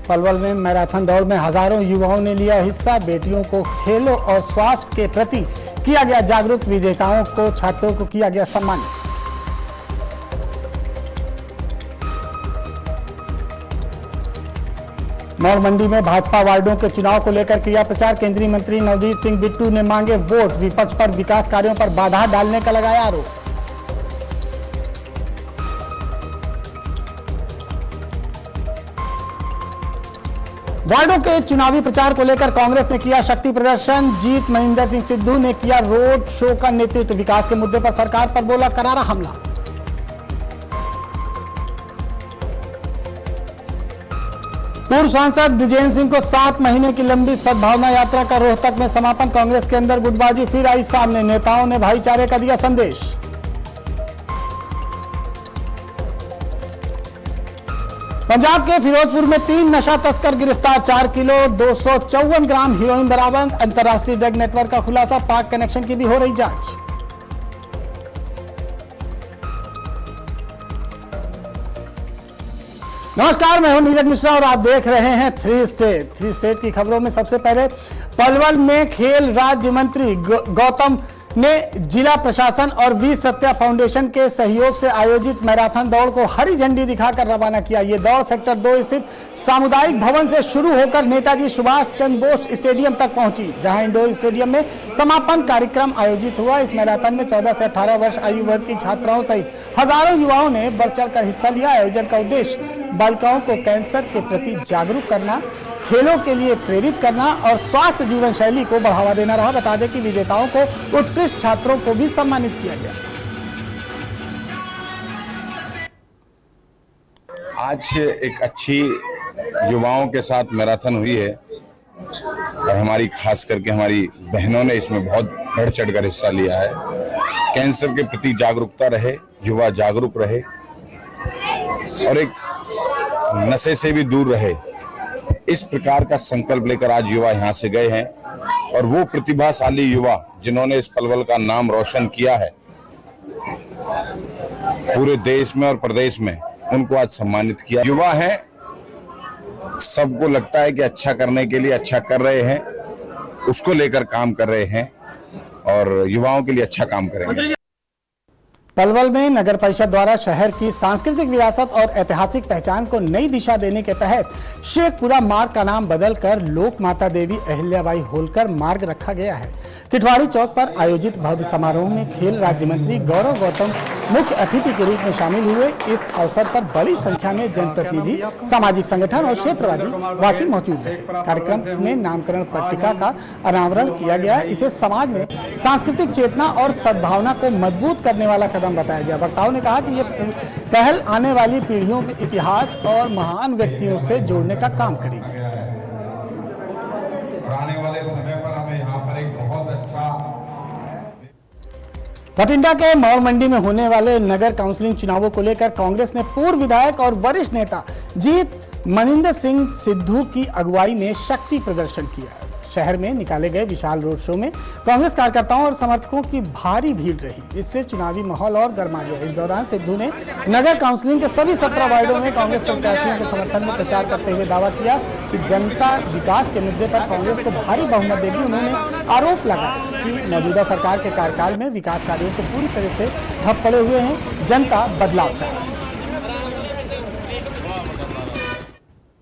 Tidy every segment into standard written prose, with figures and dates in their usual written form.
पलवल में मैराथन दौड़ में हजारों युवाओं ने लिया हिस्सा। बेटियों को खेलों और स्वास्थ्य के प्रति किया गया जागरूक। विजेताओं को छात्रों को किया गया सम्मानित। मौड़ मंडी में भाजपा वार्डों के चुनाव को लेकर किया प्रचार। केंद्रीय मंत्री नवनीत सिंह बिट्टू ने मांगे वोट। विपक्ष पर विकास कार्यों पर बाधा डालने का लगाया आरोप। वार्डों के चुनावी प्रचार को लेकर कांग्रेस ने किया शक्ति प्रदर्शन। जीत महेंद्र सिंह सिद्धू ने किया रोड शो का नेतृत्व। विकास के मुद्दे पर सरकार पर बोला करारा हमला। पूर्व सांसद ब्रिजेंद्र सिंह को 7 महीने की लंबी सद्भावना यात्रा का रोहतक में समापन। कांग्रेस के अंदर गुटबाजी फिर आई सामने। नेताओं ने भाईचारे का दिया संदेश। पंजाब के फिरोजपुर में 3 नशा तस्कर गिरफ्तार। 4 किलो 254 ग्राम हीरोइन बरामद। अंतर्राष्ट्रीय ड्रग नेटवर्क का खुलासा। पाक कनेक्शन की भी हो रही जांच। नमस्कार, मैं हूं नीरज मिश्रा और आप देख रहे हैं 3 स्टेट की खबरों में सबसे पहले पलवल में खेल राज्य मंत्री गौतम ने जिला प्रशासन और वीर सत्या फाउंडेशन के सहयोग से आयोजित मैराथन दौड़ को हरी झंडी दिखाकर रवाना किया। ये दौड़ सेक्टर 2 स्थित सामुदायिक भवन से शुरू होकर नेताजी सुभाष चंद्र बोस स्टेडियम तक पहुंची, जहां इंडोर स्टेडियम में समापन कार्यक्रम आयोजित हुआ। इस मैराथन में 14 से 18 वर्ष आयु वर्ग की छात्राओं सहित हजारों युवाओं ने बढ़ चढ़कर हिस्सा लिया। आयोजन का उद्देश्य बालिकाओं को कैंसर के प्रति जागरूक करना, खेलों के लिए प्रेरित करना और स्वास्थ्य जीवन शैली को बढ़ावा देना रहा। बता दें कि विजेताओं को उत्कृष्ट छात्रों को भी सम्मानित किया गया। आज एक अच्छी युवाओं के साथ मैराथन हुई है और हमारी खास करके हमारी बहनों ने इसमें बहुत बढ़ चढ़कर हिस्सा लिया है। कैंसर के प्रति जागरूकता रहे, युवा जागरूक रहे और एक नशे से भी दूर रहे, इस प्रकार का संकल्प लेकर आज युवा यहाँ से गए हैं। और वो प्रतिभाशाली युवा जिन्होंने इस पलवल का नाम रोशन किया है पूरे देश में और प्रदेश में, उनको आज सम्मानित किया। युवा हैं, सबको लगता है कि अच्छा करने के लिए अच्छा कर रहे हैं, उसको लेकर काम कर रहे हैं और युवाओं के लिए अच्छा काम करेंगे। पलवल में नगर परिषद द्वारा शहर की सांस्कृतिक विरासत और ऐतिहासिक पहचान को नई दिशा देने के तहत शेखपुरा मार्ग का नाम बदलकर लोक माता देवी अहिल्याबाई होलकर मार्ग रखा गया है। किटवाड़ी चौक पर आयोजित भव्य समारोह में खेल राज्य मंत्री गौरव गौतम मुख्य अतिथि के रूप में शामिल हुए। इस अवसर पर बड़ी संख्या में जनप्रतिनिधि, सामाजिक संगठन और क्षेत्रवादी वासी मौजूद रहे। कार्यक्रम में नामकरण पट्टिका का अनावरण किया गया। इसे समाज में सांस्कृतिक चेतना और सद्भावना को मजबूत करने वाला कदम बताया गया। वक्ताओं ने कहा कि ये पहल आने वाली पीढ़ियों के इतिहास और महान व्यक्तियों से जोड़ने का काम करेगी। आने वाले समय पर हमें यहाँ पर एक बहुत अच्छा भटिंडा के मौड़ मंडी में होने वाले नगर काउंसिलिंग चुनावों को लेकर कांग्रेस ने पूर्व विधायक और वरिष्ठ नेता जीत महेंद्र सिंह सिद्धू की अगुवाई में शक्ति प्रदर्शन किया। शहर में निकाले गए विशाल रोड शो में कांग्रेस कार्यकर्ताओं और समर्थकों की भारी भीड़ रही। इससे चुनावी माहौल और गर्मा गया। इस दौरान सिद्धू ने नगर काउंसिलिंग के सभी 17 वार्डों में कांग्रेस प्रत्याशियों के समर्थन में प्रचार करते हुए दावा किया कि जनता विकास के मुद्दे पर कांग्रेस को भारी बहुमत देगी। उन्होंने आरोप लगाया कि मौजूदा सरकार के कार्यकाल में विकास कार्यों को पूरी तरह से ठप पड़े हुए हैं। जनता बदलाव चाहती है।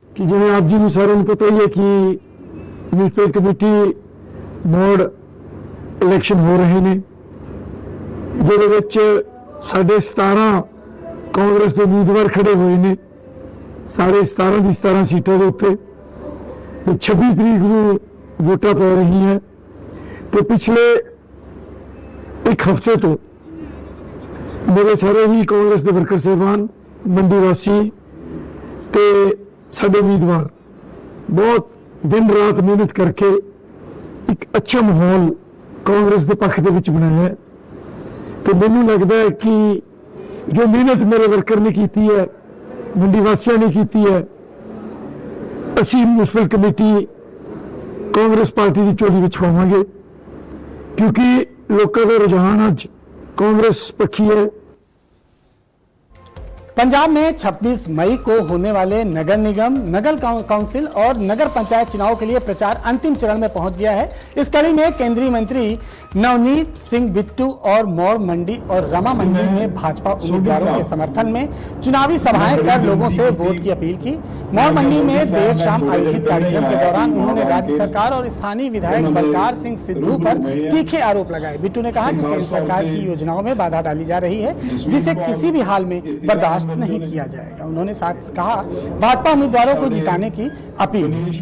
कि जिन्हें आप जी सारे पता ही है कि म्यूनसिपल कमेटी मोड़ इलेक्शन हो रहे हैं, जिहदे विच साढ़े 17 कांग्रेस के उम्मीदवार खड़े हुए हैं। साढ़े 17 की 17 सीटों के उत्ते 26 तरीक को वोटां पै रही हैं। तो पिछले एक हफ्ते तो मेरे सारे ही कांग्रेस के वर्कर साहबान, मंडी वासी ते साडे उम्मीदवार बहुत दिन रात मेहनत करके एक अच्छा माहौल कांग्रेस के पक्ष के बनाया है। तो मैनू लगता है कि जो मेहनत मेरे वर्कर ने की है, मंडी वासियों ने की है, असी म्यूनसिपल कमेटी कांग्रेस पार्टी की झोली विच पावांगे, क्योंकि लोगों का रुझान अज कांग्रेस पक्षी है। पंजाब में 26 मई को होने वाले नगर निगम, नगर काउंसिल और नगर पंचायत चुनाव के लिए प्रचार अंतिम चरण में पहुंच गया है। इस कड़ी में केंद्रीय मंत्री नवनीत सिंह बिट्टू और मौड़ मंडी और रमा मंडी में भाजपा उम्मीदवारों के समर्थन में चुनावी सभाएं कर लोगों से वोट की अपील की। मौड़ मंडी में देर शाम आयोजित कार्यक्रम के दौरान उन्होंने राज्य सरकार और स्थानीय विधायक बलकार सिंह सिद्धू पर तीखे आरोप लगाए। बिट्टू ने कहा कि केंद्र सरकार की योजनाओं में बाधा डाली जा रही है, जिसे किसी भी हाल में बर्दाश्त नहीं किया जाएगा। उन्होंने साथ कहा भाजपा उम्मीदवारों को जिताने की अपील की।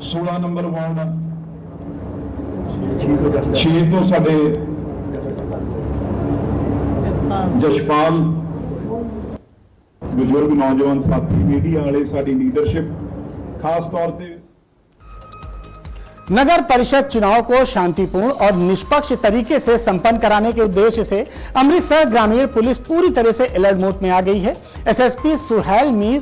16 नंबर वार्ड 6 तो साडे जशपाल बुजुर्ग नौजवान साथी मीडिया वाले साडी लीडरशिप खास तौर पे नगर परिषद चुनाव को शांतिपूर्ण और निष्पक्ष तरीके से संपन्न कराने के उद्देश्य से अमृतसर ग्रामीण पुलिस पूरी तरह से अलर्ट मोड में आ गई है। एसएसपी सुहेल मीर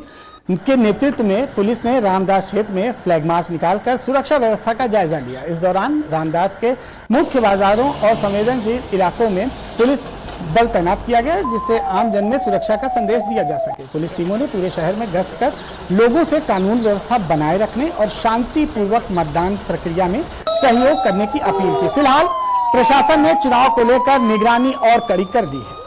के नेतृत्व में पुलिस ने रामदास क्षेत्र में फ्लैग मार्च निकालकर सुरक्षा व्यवस्था का जायजा लिया। इस दौरान रामदास के मुख्य बाजारों और संवेदनशील इलाकों में पुलिस बल तैनात किया गया, जिससे आम जन में सुरक्षा का संदेश दिया जा सके। पुलिस टीमों ने पूरे शहर में गश्त कर लोगों से कानून व्यवस्था बनाए रखने और शांतिपूर्वक मतदान प्रक्रिया में सहयोग करने की अपील की। फिलहाल प्रशासन ने चुनाव को लेकर निगरानी और कड़ी कर दी है।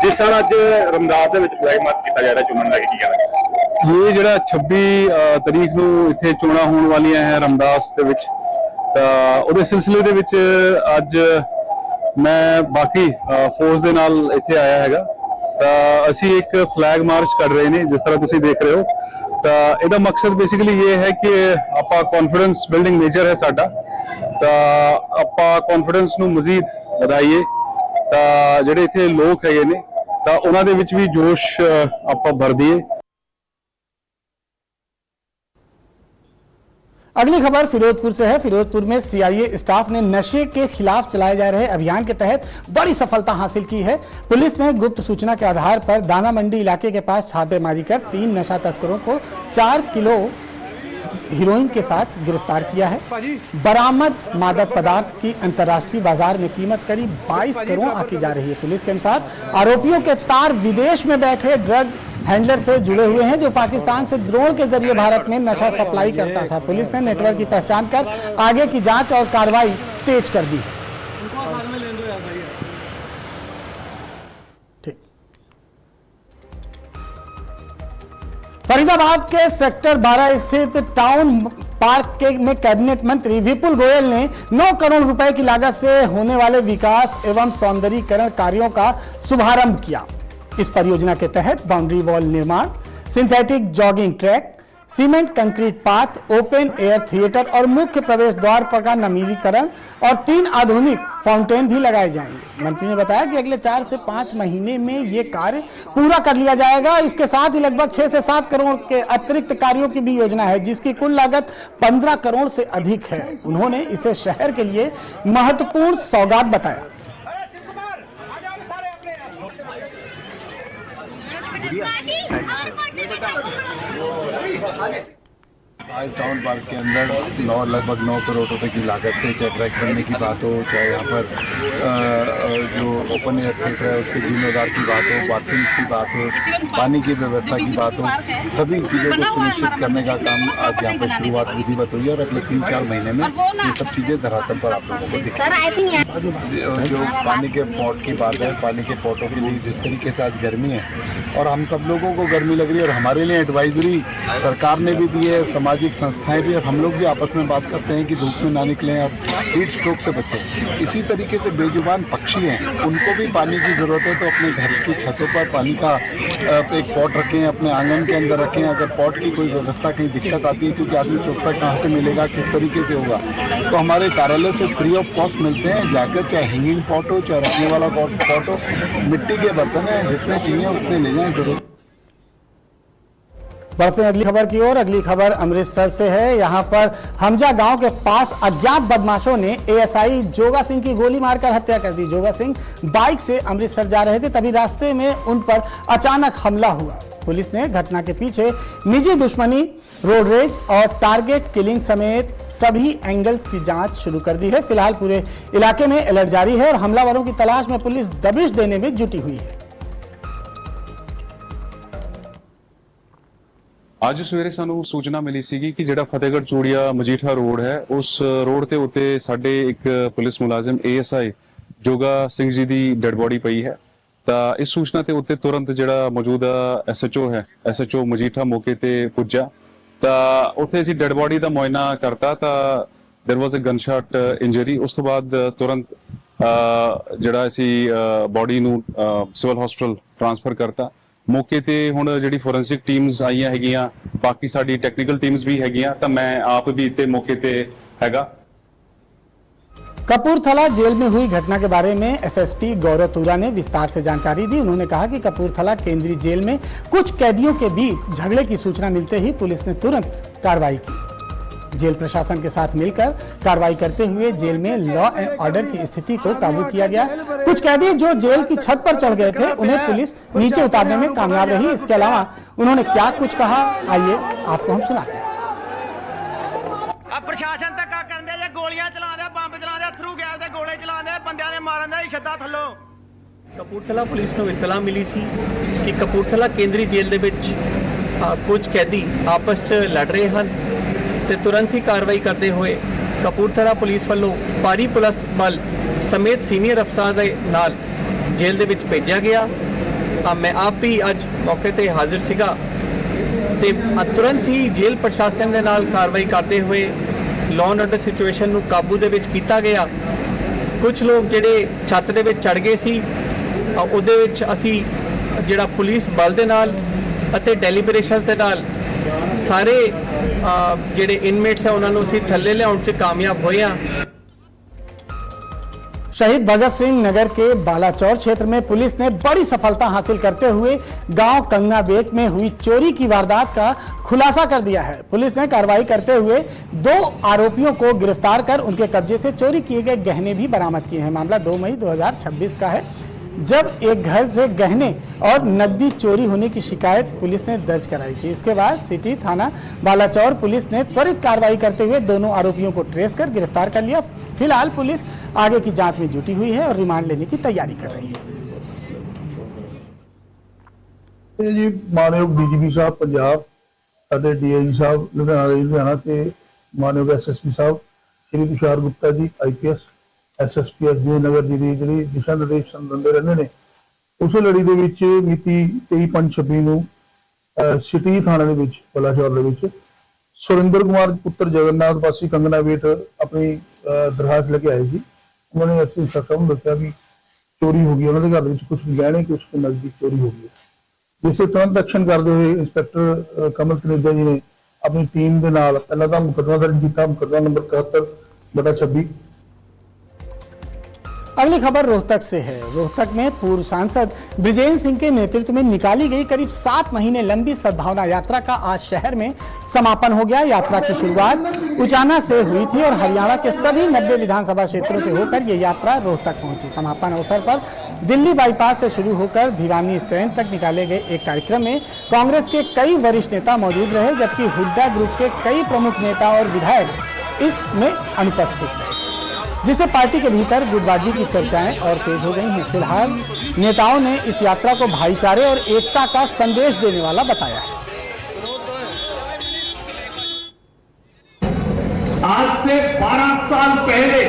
जिस तरह अज रमदास ਦੇ ਵਿੱਚ ਫਲੈਗ ਮਾਰਚ ਕੀਤਾ ਜਾ ਰਿਹਾ ਚੁਣਨ ਲੱਗੇ ਕੀ ਕਹਿਣਾ ਇਹ ਜਿਹੜਾ 26 ਤਰੀਕ ਨੂੰ ਇੱਥੇ ਚੋਣਾਂ ਹੋਣ ਵਾਲੀਆਂ ਹੈ ਰਮਦਾਸ ਦੇ ਵਿੱਚ ਤਾਂ ਉਹਦੇ ਸਿਲਸਿਲੇ ਦੇ ਵਿੱਚ ਅੱਜ ਮੈਂ ਬਾਕੀ ਫੋਰਸ ਦੇ ਨਾਲ ਇੱਥੇ ਆਇਆ ਹੈਗਾ ਤਾਂ ਅਸੀਂ ਇੱਕ ਫਲੈਗ ਮਾਰਚ ਕਰ ਰਹੇ ਨੇ ਜਿਸ ਤਰ੍ਹਾਂ ਤੁਸੀਂ ਦੇਖ ਰਹੇ ਹੋ ਤਾਂ ਇਹਦਾ ਮਕਸਦ ਬੇਸਿਕਲੀ ਇਹ ਹੈ ਕਿ ਆਪਾਂ ਕੌਨਫੀਡੈਂਸ ਬਿਲਡਿੰਗ ਨੇਚਰ ਹੈ ਸਾਡਾ ਤਾਂ ਆਪਾਂ ਕੌਨਫੀਡੈਂਸ ਨੂੰ ਮਜ਼ੀਦ ਵਧਾਈਏ ਤਾਂ ਜਿਹੜੇ ਇੱਥੇ ਲੋਕ ਹੈਗੇ ਨੇ ਤਾਂ ਉਹਨਾਂ ਦੇ ਵਿੱਚ ਵੀ ਜੋਸ਼ ਆਪਾਂ ਭਰ ਦਈਏ। अगली खबर फिरोजपुर से है। फिरोजपुर में सीआईए स्टाफ ने नशे के खिलाफ चलाए जा रहे अभियान के तहत बड़ी सफलता हासिल की है। पुलिस ने गुप्त सूचना के आधार पर दाना मंडी इलाके के पास छापेमारी कर 3 नशा तस्करों को 4 किलो हीरोइन के साथ गिरफ्तार किया है। बरामद मादक पदार्थ की अंतर्राष्ट्रीय बाजार में कीमत करीब 22 करोड़ आकी जा रही है। पुलिस के अनुसार आरोपियों के तार विदेश में बैठे ड्रग हैंडलर से जुड़े हुए हैं, जो पाकिस्तान से ड्रोन के जरिए भारत में नशा सप्लाई करता था। पुलिस ने नेटवर्क की पहचान कर आगे की जांच और कार्रवाई तेज कर दी है। ठीक। फरीदाबाद के सेक्टर 12 स्थित टाउन पार्क में कैबिनेट मंत्री विपुल गोयल ने 9 करोड़ रुपए की लागत से होने वाले विकास एवं सौंदर्यीकरण कार्यों का शुभारंभ किया। इस परियोजना के तहत बाउंड्री वॉल निर्माण, synthetic jogging track, cement concrete path, open air theatre और मुख्य प्रवेश द्वार का नवीनीकरण और 3 आधुनिक फाउंटेन भी लगाए जाएंगे। मंत्री ने बताया कि अगले 4 से 5 महीने में ये कार्य पूरा कर लिया जाएगा। इसके साथ ही लगभग 6 से 7 करोड़ के अतिरिक्त कार्यों की भी योजना है, जिसकी कुल लागत 15 करोड़ से अधिक है। उन्होंने इसे शहर के लिए महत्वपूर्ण सौगात बताया। आज टाउन पार्क के अंदर लगभग 9 करोड़ रुपए की लागत से चाहे ट्रैक बनने की बात हो, चाहे यहाँ पर जो ओपन एयर थिएटर है उसके जीर्णोद्धार की बात हो, बाथरूम की बात हो, पानी की व्यवस्था की बात हो, सभी चीज़ों को सुनिश्चित करने का काम आज यहाँ पर शुरुआत विधिवत हुई है और अगले 3-4 महीने में ये सब चीज़ें धरातल पर आप लोगों को दिखेंगी। जो पानी के पॉट की बात है, पानी के पॉटों के लिए जिस तरीके से आज गर्मी है और हम सब लोगों को गर्मी लग रही है और हमारे लिए एडवाइजरी सरकार ने भी दी है, सामाजिक संस्थाएं भी, और हम लोग भी आपस में बात करते हैं कि धूप में ना निकलें और हीट स्ट्रोक से बचें। इसी तरीके से बेजुबान पक्षी हैं, उनको भी पानी की ज़रूरत है, तो अपने घर की छतों पर पानी का एक पॉट रखें, अपने आंगन के अंदर रखें। अगर पॉट की कोई व्यवस्था कहीं दिक्कत आती है, क्योंकि आदमी सोचता है कहाँ से मिलेगा, किस तरीके से होगा, तो हमारे कार्यालय से फ्री ऑफ कॉस्ट मिलते हैं। जाकर चाहे हैंगिंग पॉट हो, चाहे रखने वाला पॉट हो, मिट्टी के बर्तन हैं, जितने चाहिए उतने ले जाएं जरूर। बढ़ते हैं अगली खबर की ओर। अगली खबर अमृतसर से है। यहां पर हमजा गांव के पास अज्ञात बदमाशों ने एएसआई जोगा सिंह की गोली मारकर हत्या कर दी। जोगा सिंह बाइक से अमृतसर जा रहे थे, तभी रास्ते में उन पर अचानक हमला हुआ। पुलिस ने घटना के पीछे निजी दुश्मनी, रोड रेज और टारगेट किलिंग समेत सभी एंगल्स की जांच शुरू कर दी है। फिलहाल पूरे इलाके में अलर्ट जारी है और हमलावरों की तलाश में पुलिस दबिश देने में जुटी हुई है। ਅੱਜ ਸਵੇਰੇ ਸਾਨੂੰ ਸੂਚਨਾ ਮਿਲੀ ਸੀਗੀ ਕਿ ਜਿਹੜਾ ਫਤਿਹਗੜ੍ਹ ਚੂੜੀਆ ਮਜੀਠਾ ਰੋਡ ਹੈ, ਉਸ ਰੋਡ ਦੇ ਉੱਤੇ ਸਾਡੇ ਇੱਕ ਪੁਲਿਸ ਮੁਲਾਜ਼ਮ ASI ਜੋਗਾ ਸਿੰਘ ਜੀ ਦੀ ਡੈੱਡ ਬੋਡੀ ਪਈ ਹੈ। ਤਾਂ ਇਸ ਸੂਚਨਾ ਤੇ ਉੱਤੇ ਤੁਰੰਤ ਜਿਹੜਾ ਮੌਜੂਦਾ SHO ਹੈ, SHO ਮਜੀਠਾ ਮੌਕੇ ਤੇ ਪੁੱਜਾ। ਤਾਂ ਉੱਥੇ ਅਸੀਂ ਡੈੱਡ ਬੋਡੀ ਦਾ ਮੁਆਇਨਾ ਕਰਤਾ ਤਾਂ there was a gunshot injury. ਉਸ ਤੋਂ ਬਾਅਦ ਤੁਰੰਤ ਜਿਹੜਾ ਅਸੀਂ ਬੋਡੀ ਨੂੰ ਸਿਵਲ ਹਸਪਤਾਲ ਟ੍ਰਾਂਸਫਰ ਕਰਤਾ। ਮੌਕੇ ਤੇ ਹੁਣ ਜਿਹੜੀ ਫੋਰੈਂਸਿਕ ਟੀਮਸ ਆਈਆਂ ਹੈਗੀਆਂ, ਬਾਕੀ ਸਾਡੀ ਟੈਕਨੀਕਲ ਟੀਮਸ ਵੀ ਹੈਗੀਆਂ, ਤਾਂ ਮੈਂ ਆਪ ਵੀ ਇੱਥੇ ਮੌਕੇ ਤੇ ਹੈਗਾ। कपूरथला जेल में हुई घटना के बारे में SSP गौरव तुरा ने विस्तार से जानकारी दी। उन्होंने कहा कि कपूरथला केंद्रीय जेल में कुछ कैदियों के बीच झगड़े की सूचना मिलते ही पुलिस ने तुरंत कार्रवाई की। जेल प्रशासन के साथ मिलकर कार्रवाई करते हुए जेल में लॉ एंड ऑर्डर की स्थिति को काबू किया गया। कुछ कैदी जो जेल की छत पर चढ़ गए थे, उन्हें पुलिस नीचे उतारने में कामयाब रही। इसके अलावा उन्होंने क्या कुछ कहा, आइए आपको हम सुनाते हैं। प्रशासन धक्का करते जे गोलियां चलाते, बंब चलाते, थ्रू गैस दे गोले चलाते, बंदियां ने मारन दा छद्दा थल्लों। ਕਪੂਰਥਲਾ ਪੁਲਿਸ ਨੂੰ ਇਤਲਾ ਮਿਲੀ ਸੀ ਕਿ ਕਪੂਰਥਲਾ ਕੇਂਦਰੀ ਜੇਲ੍ਹ ਦੇ ਵਿੱਚ ਕੁਝ ਕੈਦੀ ਆਪਸ 'ਚ ਲੜ ਰਹੇ ਹਨ ਤੇ ਤੁਰੰਤ ਹੀ ਕਾਰਵਾਈ ਕਰਦੇ ਹੋਏ ਕਪੂਰਥਲਾ ਪੁਲਿਸ ਵੱਲੋਂ ਭਾਰੀ ਪੁਲਿਸ ਬਲ ਸਮੇਤ ਸੀਨੀਅਰ ਅਫਸਰਾਂ ਦੇ ਨਾਲ ਜੇਲ੍ਹ ਦੇ ਵਿੱਚ ਭੇਜਿਆ ਗਿਆ। ਮੈਂ ਆਪ ਵੀ ਅੱਜ ਮੌਕੇ ਤੇ ਹਾਜ਼ਰ ਸੀਗਾ ਤੇ ਤੁਰੰਤ ਹੀ ਜੇਲ੍ਹ ਪ੍ਰਸ਼ਾਸਨ ਦੇ ਨਾਲ ਕਾਰਵਾਈ ਕਰਦੇ ਹੋਏ ਲਾਅ ਐਂਡ ਆਰਡਰ ਸਿਚੁਏਸ਼ਨ ਨੂੰ ਕਾਬੂ ਦੇ ਵਿੱਚ ਕੀਤਾ ਗਿਆ। ਕੁਝ ਲੋਕ ਜਿਹੜੇ ਛੱਤ ਦੇ ਵਿੱਚ ਚੜ ਗਏ ਸੀ, ਉਹਦੇ ਵਿੱਚ ਅਸੀਂ ਜਿਹੜਾ ਪੁਲਿਸ ਬਲ ਦੇ ਨਾਲ ਅਤੇ ਡੈਲੀਬਰੇਸ਼ਨਸ ਦੇ ਨਾਲ ਸਾਰੇ ਜਿਹੜੇ ਇਨਮੇਟਸ ਹੈ ਉਹਨਾਂ ਨੂੰ ਅਸੀਂ ਥੱਲੇ ਲਿਆਉਣ 'ਚ ਕਾਮਯਾਬ ਹੋਏ ਹਾਂ। शहीद भगत सिंह नगर के बालाचौर क्षेत्र में पुलिस ने बड़ी सफलता हासिल करते हुए गांव कंगनाबेट में हुई चोरी की वारदात का खुलासा कर दिया है। पुलिस ने कार्रवाई करते हुए 2 आरोपियों को गिरफ्तार कर उनके कब्जे से चोरी किए गए गहने भी बरामद किए हैं। मामला 2 मई 2026 का है, जब एक घर से गहने और नकदी चोरी होने की शिकायत पुलिस ने दर्ज कराई थी। इसके बाद सिटी थाना बालाचौर पुलिस ने त्वरित कार्रवाई करते हुए दोनों आरोपियों को ट्रेस कर गिरफ्तार कर लिया। फिलहाल पुलिस आगे की जांच में जुटी हुई है और रिमांड लेने की तैयारी कर रही है। जी मानयोग DGP साहब पंजाब ਅਤੇ DIG साहब लुधियाना ਤੇ मानयोग SSP साहब Shri Tushar Gupta ji IPS SSP SJ नगर जी ਦੀ ਜਿਹੜੀ ਦਿਸ਼ਾ ਨਿਰਦੇਸ਼ ਦਿੰਦੇ ਰਹਿੰਦੇ ਨੇ, ਉਸੇ ਲੜੀ ਦੇ ਵਿੱਚ ਮਿਤੀ 23/5/26 ਨੂੰ ਸਿਟੀ ਥਾਣੇ ਦੇ ਵਿੱਚ ਬਲਾਚੌਰ ਦੇ ਵਿੱਚ ਸੁਰਿੰਦਰ ਕੁਮਾਰ ਪੁੱਤਰ ਜਗਨਨਾਥ ਵਾਸੀ ਕੰਗਨਾਬੇਟ ਆਪਣੀ ਦਰਖਾਸਤ ਲੈ ਕੇ ਆਏ ਸੀ। ਉਹਨਾਂ ਨੇ ਅਸੀਂ ਸਖਤ ਨੂੰ ਦੱਸਿਆ ਕਿ ਚੋਰੀ ਹੋ ਗਈ, ਉਹਨਾਂ ਦੇ ਘਰ ਦੇ ਵਿੱਚ ਕੁਝ ਗਹਿਣੇ ਕੁਝ ਨਕਦੀ ਚੋਰੀ ਹੋ ਗਈ। ਜਿਸ ਤੇ ਤੁਰੰਤ ਐਕਸ਼ਨ ਕਰਦੇ ਹੋਏ ਇੰਸਪੈਕਟਰ ਕਮਲ ਤਨੇਜਾ ਜੀ ਨੇ ਆਪਣੀ ਟੀਮ ਦੇ ਨਾਲ ਪਹਿਲਾਂ ਤਾਂ ਮੁਕੱਦਮਾ ਦਰਜ ਕੀਤਾ, ਮੁਕੱਦਮਾ ਨੰਬਰ 71/26। अगली खबर रोहतक से है। रोहतक में पूर्व सांसद ब्रिजेंद्र सिंह के नेतृत्व में निकाली गई करीब 7 महीने लंबी सद्भावना यात्रा का आज शहर में समापन हो गया। यात्रा की शुरुआत उचाना से हुई थी और हरियाणा के सभी 90 विधानसभा क्षेत्रों से होकर ये यात्रा रोहतक पहुंची। समापन अवसर पर दिल्ली बाईपास से शुरू होकर भिवानी स्टैंड तक निकाले गए एक कार्यक्रम में कांग्रेस के कई वरिष्ठ नेता मौजूद रहे, जबकि हुड्डा ग्रुप के कई प्रमुख नेता और विधायक इसमें अनुपस्थित रहे, जिससे पार्टी के भीतर गुटबाजी की चर्चाएं और तेज हो गई हैं। फिलहाल नेताओं ने इस यात्रा को भाईचारे और एकता का संदेश देने वाला बताया है। आज से 12 साल पहले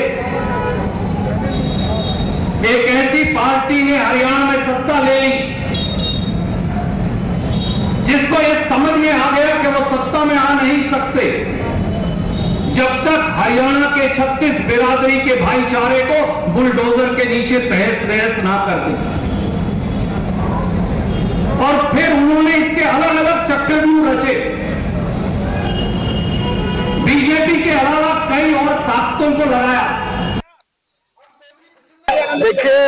एक ऐसी पार्टी ने हरियाणा में सत्ता ले ली जिसको ये समझ में आ गया कि वो सत्ता में आ नहीं सकते जब तक हरियाणा के 36 बिरादरी के भाईचारे को बुलडोजर के नीचे तहस नहस ना कर दे। और फिर उन्होंने इसके अलग अलग चक्रव्यूह रचे। बीजेपी के अलावा कई और ताकतों को लगाया। देखिए,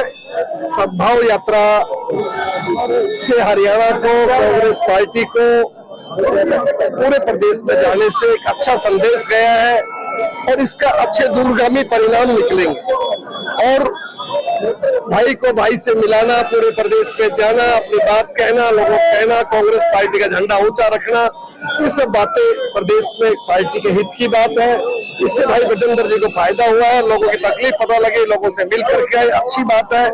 सद्भाव यात्रा से हरियाणा को, कांग्रेस पार्टी को पूरे प्रदेश में जाने से एक अच्छा संदेश गया है और इसका अच्छे दूरगामी परिणाम निकलेंगे। और भाई को भाई से मिलाना, पूरे प्रदेश में जाना, अपनी बात कहना, लोगों को कहना, कांग्रेस पार्टी का झंडा ऊंचा रखना, ये सब बातें प्रदेश में पार्टी के हित की बात है। इससे भाई बजेंद्र जी को फायदा हुआ है, लोगों की तकलीफ पता लगे, लोगों से मिल करके आए, अच्छी बात है।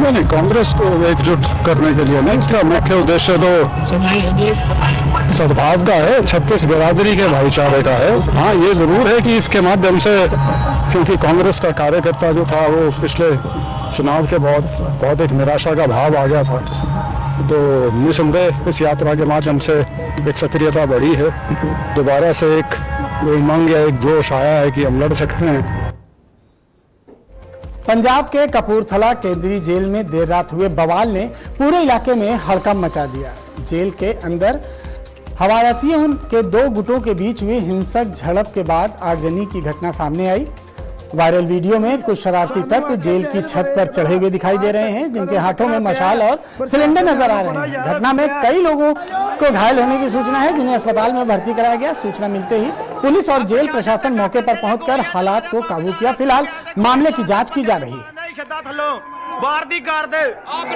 नहीं, कांग्रेस को एकजुट करने के लिए नहीं, इसका मुख्य उद्देश्य तो सद्भाव का है, 36 बिरादरी के भाईचारे का है। हाँ, ये जरूर है कि इसके माध्यम से, क्योंकि कांग्रेस का कार्यकर्ता जो था वो पिछले चुनाव के बहुत एक निराशा का भाव आ गया था, तो निसंदेह इस यात्रा के माध्यम से एक सक्रियता बढ़ी है, दोबारा से एक उमंग या एक जोश आया है कि हम लड़ सकते हैं। पंजाब के कपूरथला केंद्रीय जेल में देर रात हुए बवाल ने पूरे इलाके में हड़कंप मचा दिया। जेल के अंदर हवालातियों के दो गुटों के बीच हुई हिंसक झड़प के बाद आगजनी की घटना सामने आई। वायरल वीडियो में कुछ शरारती तत्व जेल की छत पर चढ़े हुए दिखाई दे रहे हैं, जिनके हाथों में मशाल और सिलेंडर नजर आ रहे हैं। घटना में कई लोगों को घायल होने की सूचना है, जिन्हें अस्पताल में भर्ती कराया गया। सूचना मिलते ही पुलिस और जेल प्रशासन मौके पर पहुंचकर हालात को काबू किया। फिलहाल मामले की जांच की जा रही है। बाहर दी कर दे,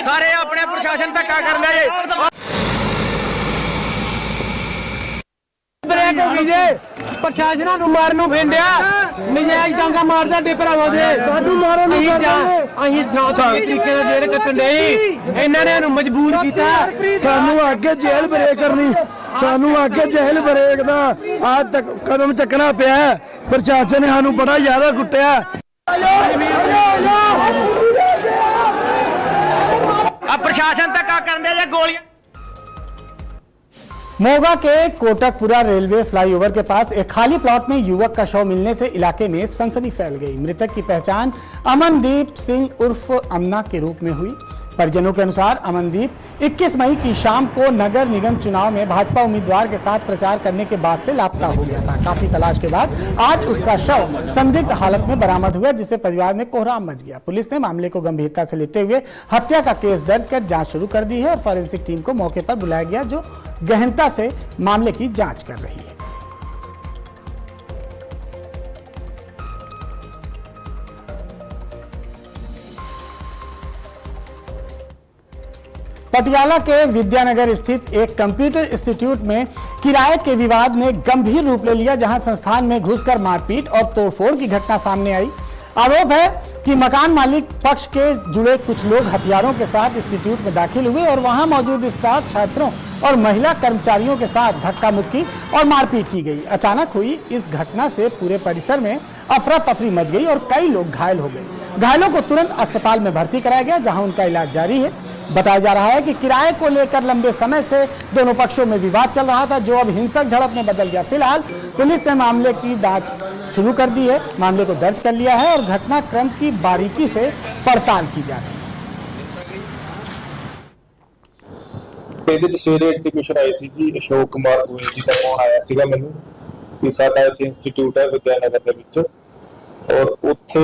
सारे अपने प्रशासन धक्का कर ले। ब्रेक हो गई जे प्रशासन ਨੂੰ ਮਾਰਨ ਨੂੰ ਫੇਂਡਿਆ, ਨਜਾਇਜ਼ ਡਾਂਗਾ ਮਾਰਦਾ ਡੇ ਭਰਾਵਾਂ ਦੇ। ਸਾਨੂੰ ਮਾਰਨ ਨੂੰ ਅਸੀਂ ਸਾਥੀ ਤਰੀਕੇ ਨਾਲ ਜੇਲ੍ਹ ਕੱਟਣ ਦੇ, ਇਹਨਾਂ ਨੇ ਸਾਨੂੰ ਮਜਬੂਰ ਕੀਤਾ। ਸਾਨੂੰ ਅੱਗੇ ਜੇਲ੍ਹ ਬ੍ਰੇਕ ਕਰਨੀ, ਸਾਨੂੰ ਅੱਗੇ ਜੇਲ੍ਹ ਬ੍ਰੇਕ ਦਾ ਆ ਕਦਮ ਚੱਕਣਾ ਪਿਆ। ਪ੍ਰਸ਼ਾਸਨ ਨੇ ਸਾਨੂੰ ਬੜਾ ਜ਼ਿਆਦਾ ਕੁੱਟਿਆ। ਆ ਪ੍ਰਸ਼ਾਸਨ ਧੱਕਾ ਕਰਦੇ ਜੇ ਗੋਲੀਆਂ। मोगा के कोटकपुरा रेलवे फ्लाईओवर के पास एक खाली प्लॉट में युवक का शव मिलने से इलाके में सनसनी फैल गई। मृतक की पहचान अमनदीप सिंह उर्फ अमना के रूप में हुई। परिजनों के अनुसार अमनदीप 21 मई की शाम को नगर निगम चुनाव में भाजपा उम्मीदवार के साथ प्रचार करने के बाद से लापता हो गया था। काफी तलाश के बाद आज उसका शव संदिग्ध हालत में बरामद हुआ, जिससे परिवार में कोहराम मच गया। पुलिस ने मामले को गंभीरता से लेते हुए हत्या का केस दर्ज कर जांच शुरू कर दी है और फॉरेंसिक टीम को मौके पर बुलाया गया, जो गहनता से मामले की जांच कर रही है। पटियाला के विद्यानगर स्थित एक कंप्यूटर इंस्टीट्यूट में किराए के विवाद ने गंभीर रूप ले लिया, जहां संस्थान में घुसकर मारपीट और तोड़फोड़ की घटना सामने आई। आरोप है कि मकान मालिक पक्ष के जुड़े कुछ लोग हथियारों के साथ इंस्टीट्यूट में दाखिल हुए और वहां मौजूद स्टाफ, छात्रों और महिला कर्मचारियों के साथ धक्का मुक्की और मारपीट की गई। अचानक हुई इस घटना से पूरे परिसर में अफरा तफरी मच गई और कई लोग घायल हो गए। घायलों को तुरंत अस्पताल में भर्ती कराया गया, जहां उनका इलाज जारी है। बताया जा रहा है कि किराए को लेकर लंबे समय से दोनों पक्षों में विवाद चल रहा था, जो अब हिंसक झड़प में बदल गया। फिलहाल पुलिस ने मामले की जांच शुरू कर दी है, मामले को दर्ज कर लिया है और घटनाक्रम की बारीकी से पड़ताल की जा रही है। ਇਹਦੇ ਚ ਸਵੇਰੇ ਐਗਜ਼ੀਬਿਸ਼ਨ ਆਈ ਸੀ ਜੀ, ਅਸ਼ੋਕ ਕੁਮਾਰ ਗੋਇਲ ਜੀ ਦਾ ਫੋਨ ਆਇਆ ਸੀਗਾ ਮੈਨੂੰ ਕਿ ਸਾਡਾ ਇੱਥੇ ਇੰਸਟੀਚਿਊਟ ਹੈ ਵਿਦਿਆਨਗਰ ਦੇ ਵਿੱਚ, ਔਰ ਉੱਥੇ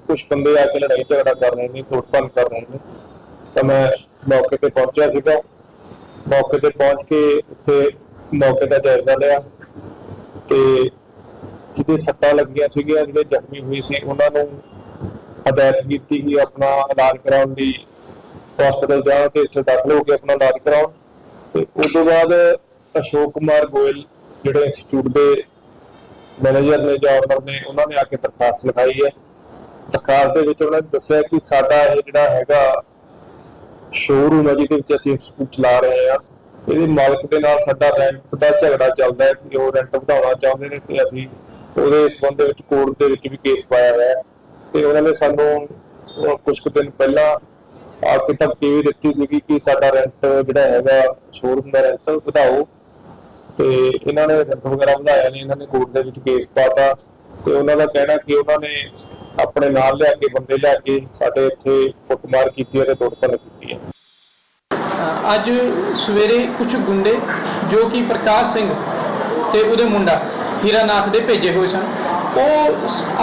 ਕੁਝ ਬੰਦੇ ਆ ਕੇ ਲੜਾਈ ਝਗੜਾ ਕਰ ਰਹੇ ਨੇ, ਤੋੜਪੰਨ ਕਰ ਰਹੇ ਨੇ। ਤਾਂ ਮੈਂ ਮੌਕੇ ਤੇ ਪਹੁੰਚਿਆ ਸੀਗਾ। ਮੌਕੇ ਤੇ ਪਹੁੰਚ ਕੇ ਉੱਥੇ ਮੌਕੇ ਦਾ ਜਾਇਜ਼ਾ ਲਿਆ ਤੇ ਜਿਹਦੇ ਸੱਟਾਂ ਲੱਗੀਆਂ ਸੀਗੀਆਂ, ਜਿਹੜੇ ਜ਼ਖਮੀ ਹੋਏ ਸੀ, ਉਹਨਾਂ ਨੂੰ ਹਦਾਇਤ ਕੀਤੀ ਕਿ ਆਪਣਾ ਇਲਾਜ ਕਰਾਉਣ ਲਈ हॉस्पिटल जाओ तो इतने दाखिल होकर अपना इलाज कराओ। तो उस तो बाद अशोक कुमार गोयल जो इंस्टीट्यूट के मैनेजर ने या ऑनर ने, उन्होंने आके दरखास्त लिखाई है। दरखास्त उन्होंने दसिया कि साडा ये हैगा शोरूम है जिहदे असीं इंस्टीट्यूट चला रहे हैं, ये मालिक के नाल साडा रेंट का झगड़ा चलता है कि वो रेंट वधाउणा चाहुंदे ने ते असीं उहदे संबंध विच कोर्ट दे विच भी केस पाया है। तो उन्होंने सानूं कुछ दिन पहला आके धमकी भी दी सी कि साडा रेंट जिहड़ा हैगा शोरूम का रेंट वधाओ, तो इन्होंने रेंट वगैरह वधाया नहीं, इन्होंने कोर्ट दे विच केस पाता। तो उन्हों का कहना कि उन्होंने अपने नाल लिया के बंदे लिया के साडे इत्थे कुटमार कीती है, तोड़भन्न कीती है। अज सवेरे कुछ गुंडे जो कि प्रकाश सिंह ते उहदे मुंडा हीरानाथ दे भेजे हुए सन, वो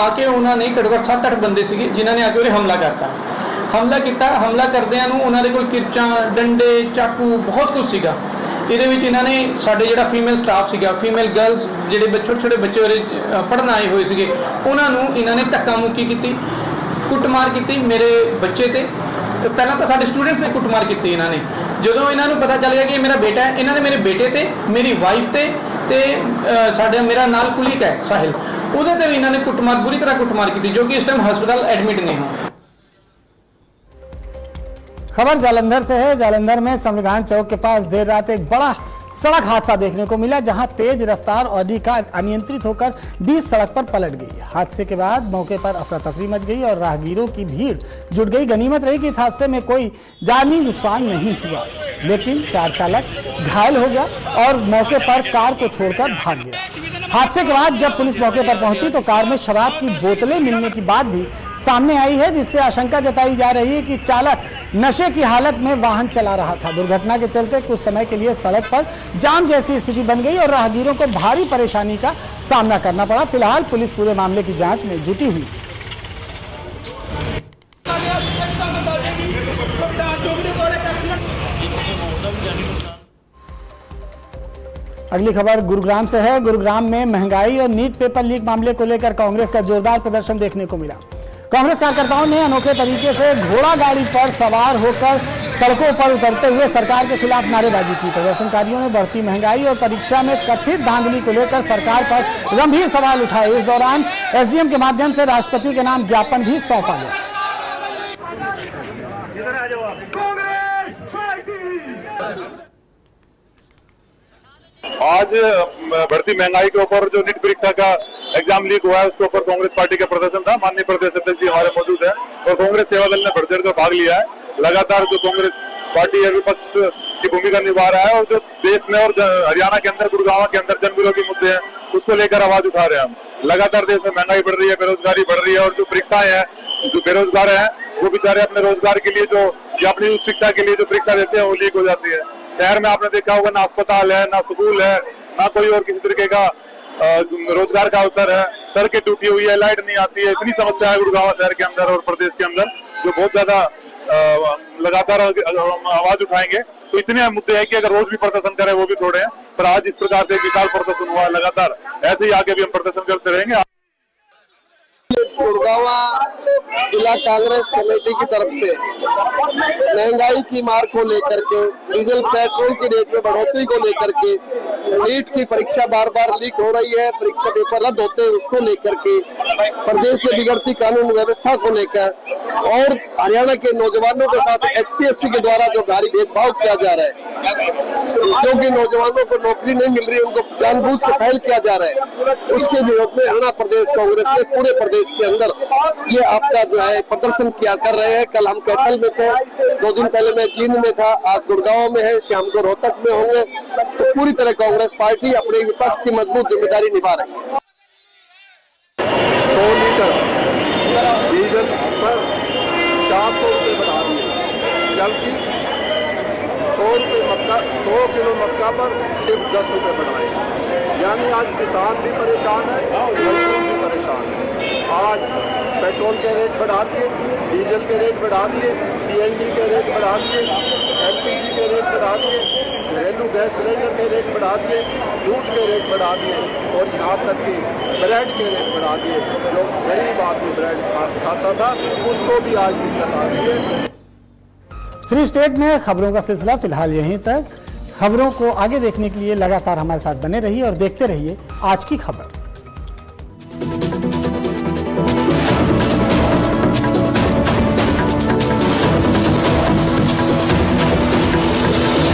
आके उन्होंने घट्टो घट्ट 7-8 बंदे सीगे जिन्होंने आके उहदे हमला करता। हमला किया, हमला करदिआं नूं उन्हां दे कोल किरचां, डंडे, चाकू बहुत कुछ सीगा। ਇਹਦੇ ਵਿੱਚ ਇਹਨਾਂ ਨੇ ਸਾਡੇ ਜਿਹੜਾ ਫੀਮੇਲ ਸਟਾਫ ਸੀਗਾ, ਫੀਮੇਲ ਗਰਲਸ ਜਿਹੜੇ ਛੋਟੇ ਬੱਚੇ ਉਰੇ ਪੜ੍ਹਨ ਆਏ ਹੋਏ ਸੀਗੇ, ਉਹਨਾਂ ਨੂੰ ਇਹਨਾਂ ਨੇ ਧੱਕਾ ਮੁੱਕੀ ਕੀਤੀ, ਕੁੱਟਮਾਰ ਕੀਤੀ ਮੇਰੇ ਬੱਚੇ ਤੇ। ਪਹਿਲਾਂ ਤਾਂ ਸਾਡੇ ਸਟੂਡੈਂਟਸ ਨੇ ਕੁੱਟਮਾਰ ਕੀਤੀ ਇਹਨਾਂ ਨੇ। ਜਦੋਂ ਇਹਨਾਂ ਨੂੰ ਪਤਾ ਚੱਲ ਗਿਆ ਕਿ ਇਹ ਮੇਰਾ ਬੇਟਾ ਹੈ, ਇਹਨਾਂ ਨੇ ਮੇਰੇ ਬੇਟੇ ਤੇ, ਮੇਰੀ ਵਾਈਫ ਤੇ ਸਾਡੇ ਮੇਰਾ ਨਾਲ ਕੁਲੀਗ ਹੈ ਸਾਹਿਲ, ਉਹਦੇ ਤੇ ਵੀ ਇਹਨਾਂ ਨੇ ਕੁੱਟਮਾਰ, ਬੁਰੀ ਤਰ੍ਹਾਂ ਕੁੱਟਮਾਰ ਕੀਤੀ, ਜੋ कि इस टाइम हॉस्पिटल एडमिट नहीं हो। खबर जालंधर से है। जालंधर में संविधान चौक के पास देर रात एक बड़ा सड़क हादसा देखने को मिला, जहां तेज रफ्तार ऑडी कार अनियंत्रित होकर बीच सड़क पर पलट गई। हादसे के बाद मौके पर अफरा तफरी मच गई और राहगीरों की भीड़ जुट गई। गनीमत रही कि इस हादसे में कोई जानी नुकसान नहीं हुआ, लेकिन 4 चालक घायल हो गया और मौके पर कार को छोड़कर भाग गया। हादसे के बाद जब पुलिस मौके पर पहुंची तो कार में शराब की बोतलें मिलने की बात भी सामने आई है, जिससे आशंका जताई जा रही है कि चालक नशे की हालत में वाहन चला रहा था। दुर्घटना के चलते कुछ समय के लिए सड़क पर जाम जैसी स्थिति बन गई और राहगीरों को भारी परेशानी का सामना करना पड़ा। फिलहाल पुलिस पूरे मामले की जांच में जुटी हुई। अगली खबर गुरुग्राम से है। गुरुग्राम में महंगाई और नीट पेपर लीक मामले को लेकर कांग्रेस का जोरदार प्रदर्शन देखने को मिला। कांग्रेस कार्यकर्ताओं ने अनोखे तरीके से घोड़ा गाड़ी पर सवार होकर सड़कों पर उतरते हुए सरकार के खिलाफ नारेबाजी की। प्रदर्शनकारियों ने बढ़ती महंगाई और परीक्षा में कथित धांधली को लेकर सरकार पर गंभीर सवाल उठाए। इस दौरान एसडीएम के माध्यम से राष्ट्रपति के नाम ज्ञापन भी सौंपा गया। आज बढ़ती महंगाई के ऊपर जो नीट परीक्षा का एग्जाम लीक हुआ है, उसके ऊपर कांग्रेस पार्टी का प्रदर्शन था। माननीय प्रदेश अध्यक्ष जी हमारे मौजूद है और कांग्रेस सेवा दल ने बढ़ चढ़ कर भाग लिया है। लगातार जो कांग्रेस पार्टी है विपक्ष की भूमिका निभा रहा है और जो देश में और हरियाणा के अंदर, गुड़गांव के अंदर जन विरोधी मुद्दे हैं, उसको लेकर आवाज उठा रहे हैं हम। लगातार देश में महंगाई बढ़ रही है, बेरोजगारी बढ़ रही है और जो परीक्षाएं हैं, जो बेरोजगार हैं वो बेचारे अपने रोजगार के लिए जो या अपनी उच्च शिक्षा के लिए जो परीक्षा देते हैं वो लीक हो जाती है। शहर में आपने देखा होगा ना अस्पताल है, ना स्कूल है, ना कोई और किसी तरीके का रोजगार का अवसर है। सड़कें टूटी हुई है, लाइट नहीं आती है। इतनी समस्या है गुड़गांव शहर के अंदर और प्रदेश के अंदर, जो बहुत ज्यादा लगातार आवाज उठाएंगे। तो इतने मुद्दे हैं कि अगर रोज भी प्रदर्शन करें वो भी थोड़े हैं, पर आज इस प्रकार से विशाल प्रदर्शन हुआ। लगातार ऐसे ही आगे भी हम प्रदर्शन करते रहेंगे। गुड़गांव जिला कांग्रेस कमेटी की तरफ से महंगाई की मार को लेकर के, डीजल पेट्रोल की रेट में बढ़ोतरी को लेकर के, नीट की परीक्षा बार बार लीक हो रही है, परीक्षा पेपर रद्द होते हैं उसको लेकर के, प्रदेश में बिगड़ती कानून व्यवस्था को लेकर और हरियाणा के नौजवानों के साथ एचपीएससी के द्वारा जो भारी भेदभाव किया जा रहा है, क्योंकि नौजवानों को नौकरी नहीं मिल रही, उनको जानबूझ के पहल किया जा रहा है, उसके विरोध में हरियाणा प्रदेश कांग्रेस ने पूरे प्रदेश के अंदर ये आपका जो है प्रदर्शन किया कर रहे हैं। कल हम कैथल में थे, 2 दिन पहले मैं जींद में था, आज गुड़गांव में है, शाम को रोहतक में होंगे। तो पूरी तरह कांग्रेस पार्टी अपने विपक्ष की मजबूत जिम्मेदारी निभा रही है। 100 लीटर डीजल पर 400 रुपये बढ़ा दिए, जबकि 100 किलो मक्का पर सिर्फ 10 रुपये बढ़ाए। यानी आज किसान भी परेशान है, मजदूर भी परेशान है। आज पेट्रोल के रेट बढ़ा दिए, डीजल के रेट बढ़ा दिए, सीएनजी के रेट बढ़ा दिए, एलपीजी के रेट बढ़ा दिए, घरेलू गैस सिलेंडर के रेट बढ़ा दिए, दूध के रेट बढ़ा दिए और यहाँ तक कि ब्रेड के रेट बढ़ा दिए। जो गरीब आदमी ब्रेड खाता था उसको भी आज दिक्कत आ रही है। 3 स्टेट में खबरों का सिलसिला फिलहाल यहीं तक। खबरों को आगे देखने के लिए लगातार हमारे साथ बने रहिए और देखते रहिए आज की खबर।